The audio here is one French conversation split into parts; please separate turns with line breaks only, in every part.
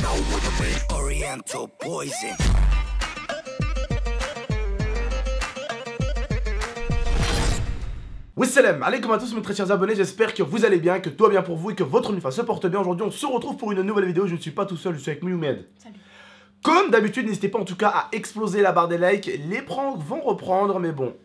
know what I mean. Oriental poison.
Wassalam, alaikum à tous mes très chers abonnés, j'espère que vous allez bien, que tout va bien pour vous et que votre unifa se porte bien. Aujourd'hui on se retrouve pour une nouvelle vidéo, je ne suis pas tout seul, je suis avec Moumed.
Salut.
Comme d'habitude, n'hésitez pas en tout cas à exploser la barre des likes, les pranks vont reprendre, mais bon,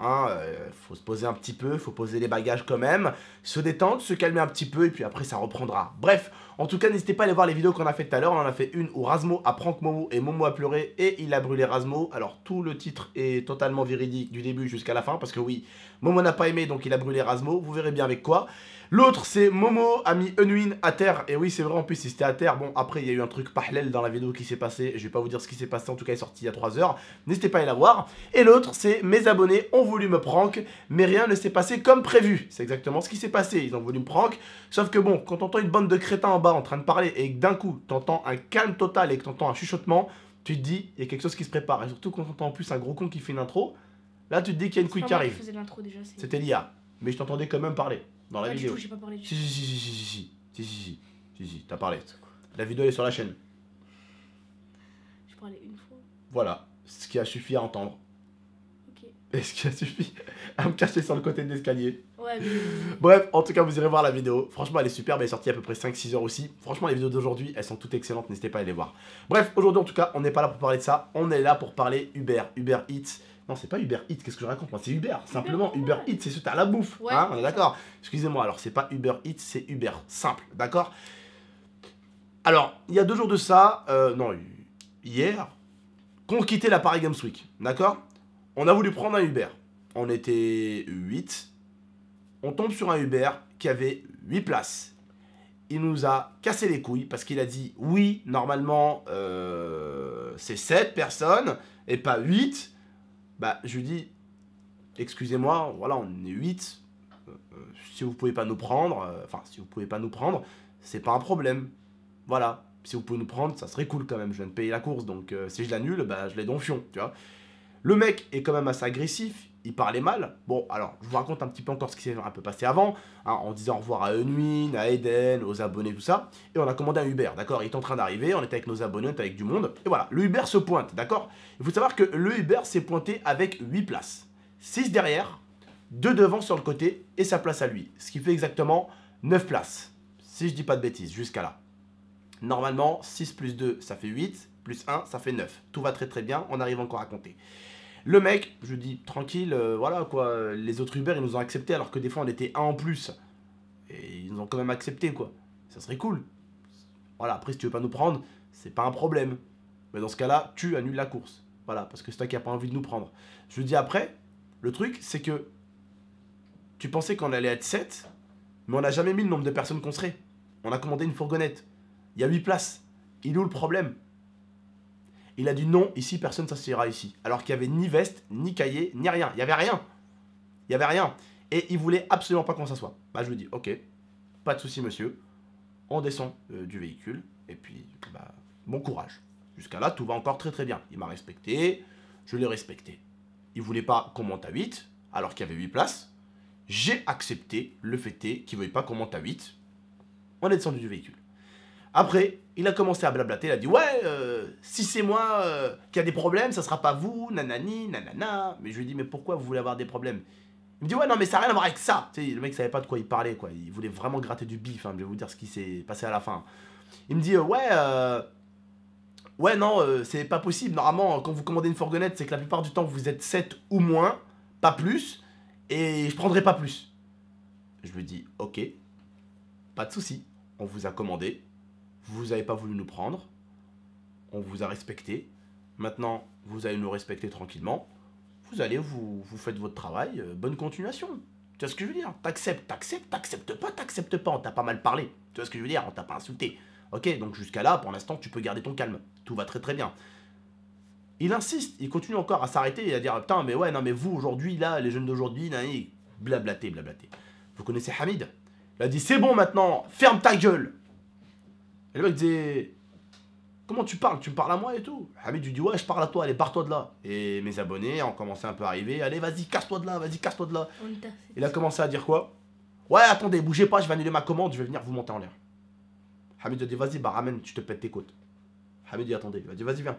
faut se poser un petit peu, faut poser les bagages quand même, se détendre, se calmer un petit peu et puis après ça reprendra. Bref, en tout cas n'hésitez pas à aller voir les vidéos qu'on a fait tout à l'heure, on en a fait une où Razmo a prank Momo et Momo a pleuré et il a brûlé Razmo. Alors tout le titre est totalement véridique du début jusqu'à la fin parce que oui, Momo n'a pas aimé donc il a brûlé Razmo, vous verrez bien avec quoi. L'autre c'est Momo a mis Unwin à terre, et oui c'est vrai en plus si c'était à terre, bon après il y a eu un truc parallèle dans la vidéo qui s'est passé, je vais pas vous dire ce qui s'est passé, en tout cas il est sorti il y a 3 heures, n'hésitez pas à aller la voir. Et l'autre c'est mes abonnés ont voulu me prank, mais rien ne s'est passé comme prévu, c'est exactement ce qui s'est passé, ils ont voulu me prank, sauf que bon, quand t'entends une bande de crétins en bas en train de parler et que d'un coup t'entends un calme total et que t'entends un chuchotement, tu te dis il y a quelque chose qui se prépare, et surtout quand t'entends en plus un gros con qui fait une intro, là tu te dis qu'il y a une couille qui arrive. C'était l'IA, mais je t'entendais quand même parler. Dans la vidéo.
Du coup, j'ai pas parlé du tout.
Si, t'as parlé. La vidéo est sur la chaîne.
J'ai parlé une fois.
Voilà, ce qui a suffi à entendre.
Ok.
Et ce qui a suffi à me cacher sur le côté de l'escalier.
Ouais, mais...
Bref, en tout cas, vous irez voir la vidéo. Franchement, elle est superbe, elle est sortie à peu près 5-6 heures aussi. Franchement, les vidéos d'aujourd'hui, elles sont toutes excellentes, n'hésitez pas à les voir. Bref, aujourd'hui, en tout cas, on n'est pas là pour parler de ça. On est là pour parler Uber Eats. Non, c'est pas Uber Eats, qu'est-ce que je raconte moi? C'est Uber, simplement. Uber Eats, c'est ce t'as la bouffe.
Ouais,
hein, on est d'accord? Excusez-moi, alors c'est pas Uber Eats, c'est Uber, simple, d'accord? Alors, il y a 2 jours de ça, hier, qu'on quittait la Paris Games Week, d'accord? On a voulu prendre un Uber. On était 8. On tombe sur un Uber qui avait 8 places. Il nous a cassé les couilles parce qu'il a dit oui, normalement, c'est 7 personnes et pas 8. Bah, je lui dis, excusez-moi, voilà, on est 8. Si vous pouvez pas nous prendre, si vous pouvez pas nous prendre, c'est pas un problème. Voilà, si vous pouvez nous prendre, ça serait cool quand même. Je viens de payer la course, donc si je l'annule, bah, je l'ai donfion, tu vois. Le mec est quand même assez agressif, il parlait mal. Bon, alors, je vous raconte un petit peu encore ce qui s'est un peu passé avant, hein, en disant au revoir à Unwin, à Eden, aux abonnés, tout ça. Et on a commandé un Uber, d'accord? Il est en train d'arriver, on était avec nos abonnés, on était avec du monde. Et voilà, le Uber se pointe, d'accord? Il faut savoir que le Uber s'est pointé avec 8 places. 6 derrière, 2 devant sur le côté, et sa place à lui. Ce qui fait exactement 9 places. Si je dis pas de bêtises, jusqu'à là. Normalement, 6 plus 2, ça fait 8, plus 1, ça fait 9. Tout va très très bien, on arrive encore à compter. Le mec, je dis tranquille, voilà quoi, les autres Uber ils nous ont accepté alors que des fois on était un en plus. Et ils nous ont quand même accepté quoi. Ça serait cool. Voilà, après si tu veux pas nous prendre, c'est pas un problème. Mais dans ce cas-là, tu annules la course. Voilà, parce que c'est toi qui n'as pas envie de nous prendre. Je lui dis après, le truc c'est que tu pensais qu'on allait être 7, mais on n'a jamais mis le nombre de personnes qu'on serait. On a commandé une fourgonnette. Il y a 8 places. Il est où le problème? Il a dit non, ici personne s'assiera ici. Alors qu'il n'y avait ni veste, ni cahier, ni rien. Il n'y avait rien. Il n'y avait rien. Et il voulait absolument pas qu'on s'assoie. Bah je lui dis ok, pas de souci monsieur. On descend du véhicule. Et puis, bah, bon courage. Jusqu'à là, tout va encore très très bien. Il m'a respecté, je l'ai respecté. Il voulait pas qu'on monte à 8, alors qu'il y avait 8 places. J'ai accepté le fait qu'il ne veuille pas qu'on monte à 8. On est descendu du véhicule. Après, il a commencé à blablater, il a dit « Ouais, si c'est moi qui a des problèmes, ça sera pas vous, nanani, nanana. » Mais je lui ai dit « Mais pourquoi vous voulez avoir des problèmes ?» Il me dit « Ouais, non, mais ça n'a rien à voir avec ça. » Tu sais, le mec savait pas de quoi il parlait, quoi. Il voulait vraiment gratter du bif, hein. Je vais vous dire ce qui s'est passé à la fin. Il me dit « Ouais, non, c'est pas possible. Normalement, quand vous commandez une fourgonnette, c'est que la plupart du temps, vous êtes 7 ou moins, pas plus, et je prendrai pas plus. » Je lui dis « Ok, pas de souci, on vous a commandé. Vous n'avez pas voulu nous prendre, on vous a respecté, maintenant vous allez nous respecter tranquillement, vous allez, vous faites votre travail, bonne continuation. Tu vois ce que je veux dire? T'acceptes, t'acceptes pas, on t'a pas mal parlé, tu vois ce que je veux dire? On t'a pas insulté. Ok, donc jusqu'à là, pour l'instant, tu peux garder ton calme, tout va très très bien. Il insiste, il continue encore à s'arrêter et à dire, putain, mais ouais, non mais vous aujourd'hui, là, les jeunes d'aujourd'hui, blablater. Vous connaissez Hamid? Il a dit, c'est bon maintenant, ferme ta gueule. Et le mec disait, comment tu parles? Tu me parles à moi et tout? Hamid lui dit, ouais, je parle à toi, allez, barre-toi de là. Et mes abonnés ont commencé un peu à arriver, allez, vas-y, casse-toi de là, vas-y, casse-toi de là. Il a commencé à dire quoi? Ouais, attendez, bougez pas, je vais annuler ma commande, je vais venir vous monter en l'air. Hamid a dit, vas-y, bah ramène, tu te pètes tes côtes. Hamid dit attendez, il a dit vas-y viens.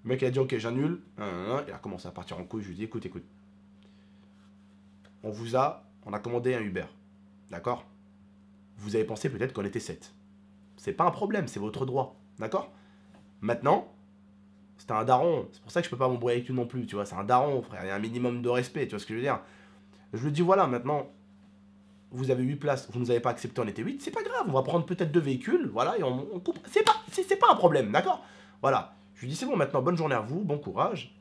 Le mec il a dit ok j'annule, il a commencé à partir en couille, je lui ai dit écoute, on a commandé un Uber, d'accord? Vous avez pensé peut-être qu'on était 7. C'est pas un problème, c'est votre droit, d'accord? Maintenant, c'était un daron, c'est pour ça que je peux pas m'embrouiller avec lui non plus, tu vois, c'est un daron frère, il y a un minimum de respect, tu vois ce que je veux dire? Je lui dis voilà, maintenant, vous avez 8 places, vous nous avez pas accepté, on était 8, c'est pas grave, on va prendre peut-être 2 véhicules, voilà, et on coupe, c'est pas un problème, d'accord? Voilà, je lui dis c'est bon maintenant, bonne journée à vous, bon courage,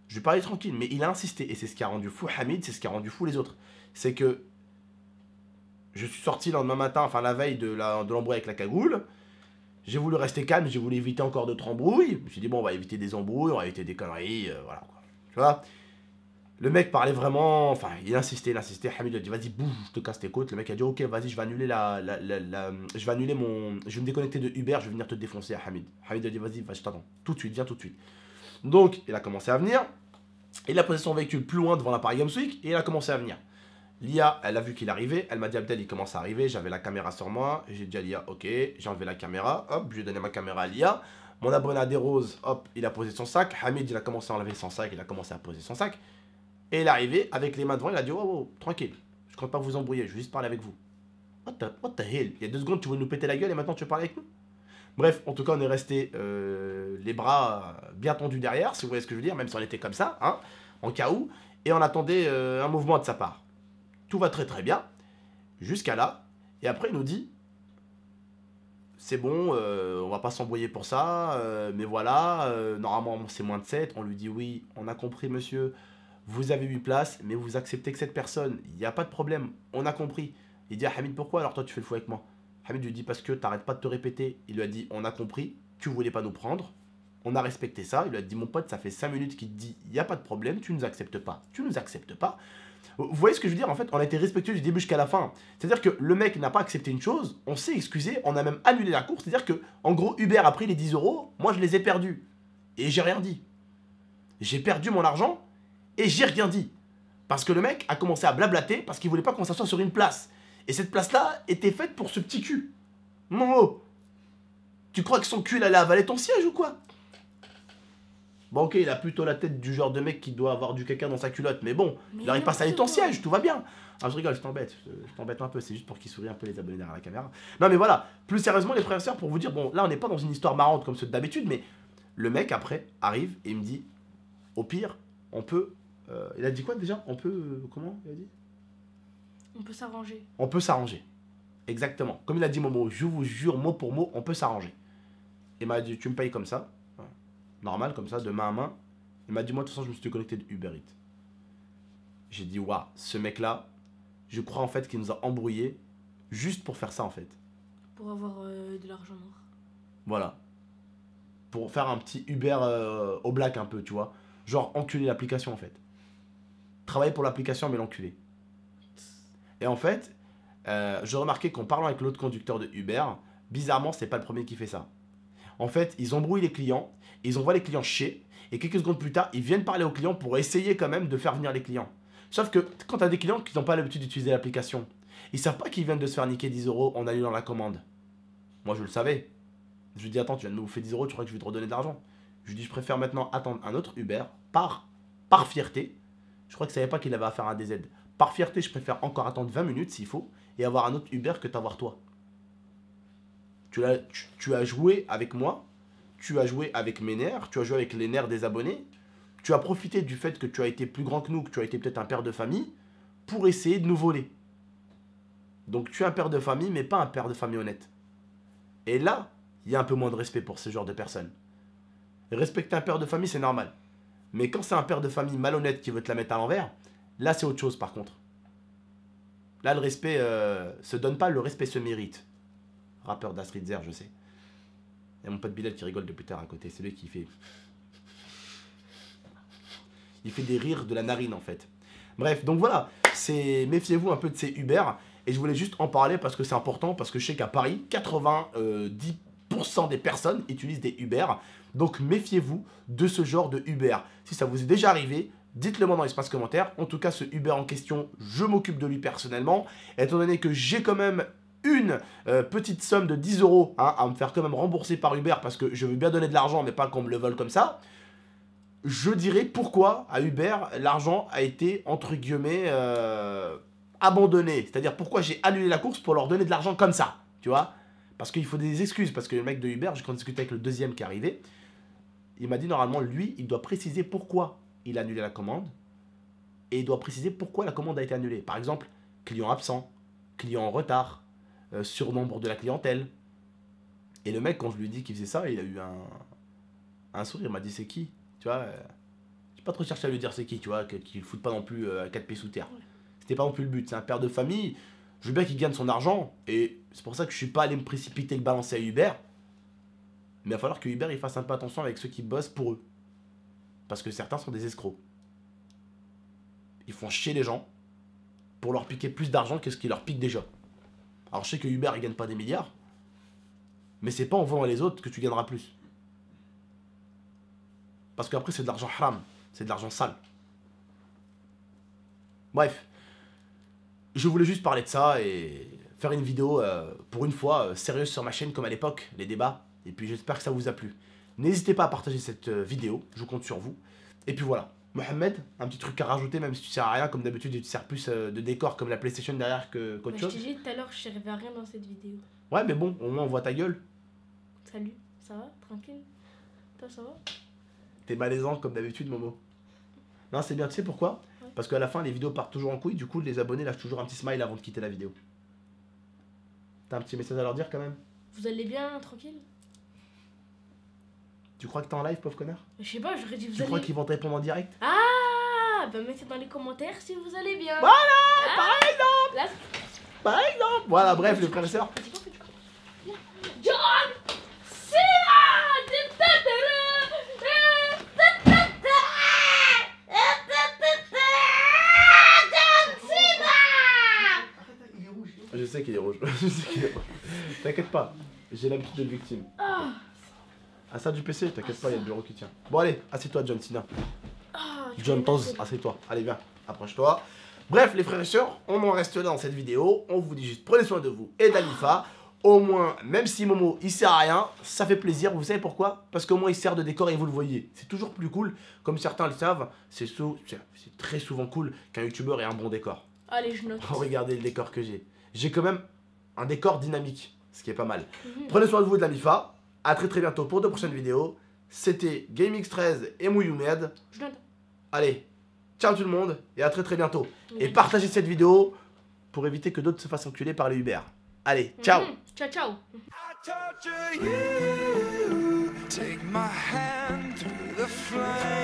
je lui parlais tranquille, mais il a insisté, et c'est ce qui a rendu fou Hamid, c'est ce qui a rendu fou les autres, c'est que je suis sorti le lendemain matin, enfin la veille de l'embrouille avec la cagoule, j'ai voulu rester calme, j'ai voulu éviter encore d'autres embrouilles, je me suis dit bon on va éviter des embrouilles, on va éviter des conneries, voilà quoi, tu vois. Le mec parlait vraiment, enfin il insistait, Hamid a dit vas-y bouge, je te casse tes côtes, le mec a dit ok vas-y je vais annuler je vais annuler je vais me déconnecter de Uber, je vais venir te défoncer à Hamid. Hamid a dit vas-y je t'attends, tout de suite, viens tout de suite. Donc il a commencé à venir, il a posé son véhicule plus loin devant la Paris Games Week et il a commencé à venir. Lia, elle a vu qu'il arrivait, elle m'a dit Abdel il commence à arriver, j'avais la caméra sur moi, j'ai dit à Lia ok, j'ai enlevé la caméra, hop, je lui ai donné ma caméra à Lia, mon abonné à des roses, hop, il a posé son sac, Hamid il a commencé à enlever son sac, il a commencé à poser son sac, et il est arrivé avec les mains devant, il a dit oh, tranquille, je compte pas vous embrouiller, je veux juste parler avec vous. What the hell, il y a 2 secondes tu voulais nous péter la gueule et maintenant tu veux parler avec nous? Bref, en tout cas on est resté les bras bien tendus derrière, si vous voyez ce que je veux dire, même si on était comme ça, hein, en cas où, et on attendait un mouvement de sa part. Tout va très très bien, jusqu'à là, et après il nous dit, c'est bon, on va pas s'embrouiller pour ça, mais voilà, normalement c'est moins de 7, on lui dit oui, on a compris monsieur, vous avez 8 places, mais vous acceptez que 7 personnes, il n'y a pas de problème, on a compris. Il dit à Hamid pourquoi alors toi tu fais le fou avec moi? Hamid lui dit parce que t'arrêtes pas de te répéter, il lui a dit on a compris, tu voulais pas nous prendre, on a respecté ça, il lui a dit mon pote ça fait 5 minutes qu'il te dit il n'y a pas de problème, tu nous acceptes pas, Vous voyez ce que je veux dire? En fait, on a été respectueux du début jusqu'à la fin. C'est-à-dire que le mec n'a pas accepté une chose, on s'est excusé, on a même annulé la course. C'est-à-dire que, en gros, Uber a pris les 10 €, moi je les ai perdus. Et j'ai rien dit. J'ai perdu mon argent et j'ai rien dit. Parce que le mec a commencé à blablater parce qu'il voulait pas qu'on s'assoie sur une place. Et cette place-là était faite pour ce petit cul. Non, tu crois que son cul il allait avaler ton siège ou quoi? Bon ok, il a plutôt la tête du genre de mec qui doit avoir du caca dans sa culotte, mais bon, il arrive pas à saler ton siège, tout va bien. Ah je rigole, je t'embête un peu, c'est juste pour qu'ils sourient un peu les abonnés derrière la caméra. Non mais voilà, plus sérieusement les frères et sœurs, pour vous dire, bon là on n'est pas dans une histoire marrante comme ceux d'habitude, mais le mec après arrive et il me dit, au pire, on peut... il a dit quoi déjà? On peut... comment il a dit?
On peut s'arranger.
On peut s'arranger. Exactement. Comme il a dit Momo, je vous jure mot pour mot, on peut s'arranger. Il m'a dit, tu me payes comme ça. Normal, comme ça, de main à main. Il m'a dit, moi, de toute façon, je me suis connecté de Uber Eats. J'ai dit, waouh, ce mec-là, je crois en fait qu'il nous a embrouillés juste pour faire ça, en fait.
Pour avoir de l'argent noir.
Voilà. Pour faire un petit Uber au black un peu, tu vois. Genre, enculer l'application, en fait. Travailler pour l'application, mais l'enculer. Et en fait, j'ai remarqué qu'en parlant avec l'autre conducteur de Uber, bizarrement, c'est pas le premier qui fait ça. En fait, ils embrouillent les clients, ils envoient les clients chier, et quelques secondes plus tard, ils viennent parler aux clients pour essayer quand même de faire venir les clients. Sauf que quand tu as des clients qui n'ont pas l'habitude d'utiliser l'application, ils savent pas qu'ils viennent de se faire niquer 10 € en annulant la commande. Moi, je le savais. Je lui dis, attends, tu viens de me bouffer 10 €, tu crois que je vais te redonner de l'argent? Je lui dis, je préfère maintenant attendre un autre Uber, par fierté. Je crois qu'il savait pas qu'il avait affaire à un DZ. Par fierté, je préfère encore attendre 20 minutes s'il faut, et avoir un autre Uber que t'avoir toi. Tu as joué avec moi, tu as joué avec mes nerfs, tu as joué avec les nerfs des abonnés, tu as profité du fait que tu as été plus grand que nous, que tu as été peut-être un père de famille, pour essayer de nous voler. Donc tu es un père de famille, mais pas un père de famille honnête. Et là, il y a un peu moins de respect pour ce genre de personnes. Respecter un père de famille, c'est normal. Mais quand c'est un père de famille malhonnête qui veut te la mettre à l'envers, là c'est autre chose par contre. Là le respect se donne pas, le respect se mérite. Rappeur d'Astrid Zer, je sais. Il y a mon pote Bilal qui rigole depuis tard à côté. C'est lui qui fait... Il fait des rires de la narine en fait. Bref, donc voilà. Méfiez-vous un peu de ces Uber. Et je voulais juste en parler parce que c'est important. Parce que je sais qu'à Paris, 90% des personnes utilisent des Uber. Donc méfiez-vous de ce genre de Uber. Si ça vous est déjà arrivé, dites-le moi dans l'espace commentaire. En tout cas, ce Uber en question, je m'occupe de lui personnellement. Étant donné que j'ai quand même une petite somme de 10 € hein, à me faire quand même rembourser par Uber parce que je veux bien donner de l'argent mais pas qu'on me le vole comme ça, je dirais pourquoi à Uber l'argent a été entre guillemets abandonné. C'est-à-dire pourquoi j'ai annulé la course pour leur donner de l'argent comme ça, tu vois. Parce qu'il faut des excuses, parce que le mec de Uber, quand j'ai discuté avec le deuxième qui est arrivé, il m'a dit normalement lui, il doit préciser pourquoi il a annulé la commande et il doit préciser pourquoi la commande a été annulée. Par exemple, client absent, client en retard, surnombre de la clientèle. Et le mec, quand je lui ai dit qu'il faisait ça, il a eu un sourire, il m'a dit c'est qui, tu vois. J'ai pas trop cherché à lui dire c'est qui, tu vois, qu'il foute pas non plus 4 pieds sous terre. C'était pas non plus le but, c'est un père de famille, je veux bien qu'il gagne son argent, et c'est pour ça que je suis pas allé me précipiter le balancer à Uber, mais il va falloir que Uber il fasse un peu attention avec ceux qui bossent pour eux, parce que certains sont des escrocs. Ils font chier les gens pour leur piquer plus d'argent que ce qu'ils leur piquent déjà. Alors je sais que Uber il gagne pas des milliards, mais c'est pas en vendant les autres que tu gagneras plus. Parce qu'après c'est de l'argent haram, c'est de l'argent sale. Bref. Je voulais juste parler de ça et faire une vidéo, pour une fois, sérieuse sur ma chaîne comme à l'époque, les débats. Et puis j'espère que ça vous a plu. N'hésitez pas à partager cette vidéo, je compte sur vous. Et puis voilà. Mohamed, un petit truc à rajouter, même si tu sers à rien, comme d'habitude, tu sers plus de décor comme la PlayStation derrière qu'autre chose.
Je t'ai dit tout à l'heure, je servais à rien dans cette vidéo.
Ouais, mais bon, au moins on voit ta gueule.
Salut, ça va? Tranquille? Toi, ça va?
T'es malaisant comme d'habitude, Momo. Non, c'est bien, tu sais pourquoi? Parce qu'à la fin, les vidéos partent toujours en couille, du coup, les abonnés lâchent toujours un petit smile avant de quitter la vidéo. T'as un petit message à leur dire quand même?
Vous allez bien, tranquille?
Tu crois que t'es en live, pauvre connard?
Je sais pas, j'aurais dit vous
Tu
allez...
crois qu'ils vont te répondre en direct?
Ah, bah mettez dans les commentaires si vous allez bien.
Voilà,
Ah,
par exemple
là,
Par exemple Voilà, bref, les frères et sœurs.
John Cena.
Je sais qu'il est rouge. Je sais qu'il est rouge. T'inquiète pas, j'ai l'habitude de victime. Ah ça du PC, t'inquiète pas, il y a le bureau qui tient. Bon allez, assieds-toi John Cena. John Toz, assieds-toi. Allez viens, approche-toi. Bref les frères et sœurs, on en reste là dans cette vidéo. On vous dit juste prenez soin de vous et d'Alifa. Au moins, même si Momo il sert à rien, ça fait plaisir. Vous savez pourquoi? Parce qu'au moins il sert de décor et vous le voyez. C'est toujours plus cool, comme certains le savent. C'est très souvent cool qu'un youtubeur ait un bon décor.
Allez, je note.
Regardez le décor que j'ai. J'ai quand même un décor dynamique, ce qui est pas mal. Prenez soin de vous et de l'Alifa. A très bientôt pour de prochaines vidéos. C'était GameX13 et Mouyoumed.
Je note.
Allez, ciao tout le monde et à très bientôt. Et partagez cette vidéo pour éviter que d'autres se fassent enculer par les Uber. Allez, ciao.
Ciao, ciao.
I torture you. Take my hand through the flame.